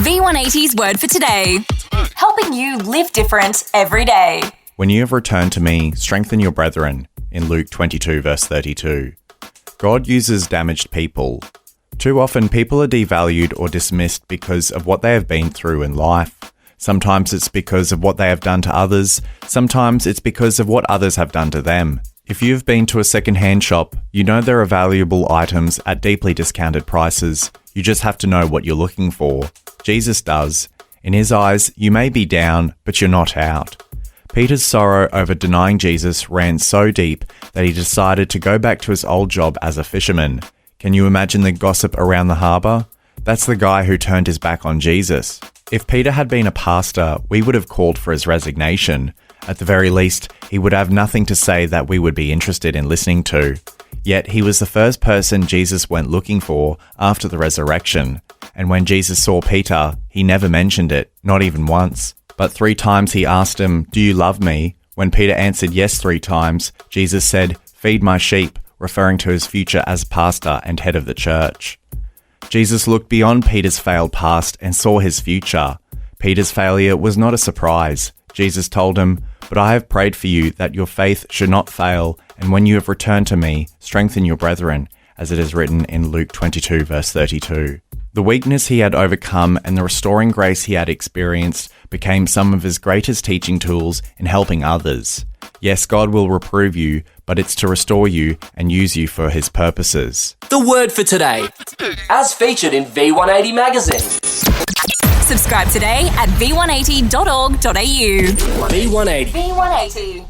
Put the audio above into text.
V180's word for today. Helping you live different every day. When you have returned to me, strengthen your brethren, in Luke 22 verse 32. God uses damaged people. Too often people are devalued or dismissed because of what they have been through in life. Sometimes it's because of what they have done to others. Sometimes it's because of what others have done to them. If you've been to a second-hand shop, you know there are valuable items at deeply discounted prices. You just have to know what you're looking for. Jesus does. In his eyes, you may be down, but you're not out. Peter's sorrow over denying Jesus ran so deep that he decided to go back to his old job as a fisherman. Can you imagine the gossip around the harbour? That's the guy who turned his back on Jesus. If Peter had been a pastor, we would have called for his resignation. At the very least, he would have nothing to say that we would be interested in listening to. Yet he was the first person Jesus went looking for after the resurrection. And when Jesus saw Peter, he never mentioned it, not even once. But 3 times he asked him, "Do you love me?" When Peter answered yes 3 times, Jesus said, "Feed my sheep," referring to his future as pastor and head of the church. Jesus looked beyond Peter's failed past and saw his future. Peter's failure was not a surprise. Jesus told him, "But I have prayed for you that your faith should not fail, and when you have returned to me, strengthen your brethren," as it is written in Luke 22 verse 32. The weakness he had overcome and the restoring grace he had experienced became some of his greatest teaching tools in helping others. Yes, God will reprove you, but it's to restore you and use you for his purposes. The word for today, as featured in V180 magazine. Subscribe today at v180.org.au. V180. V180.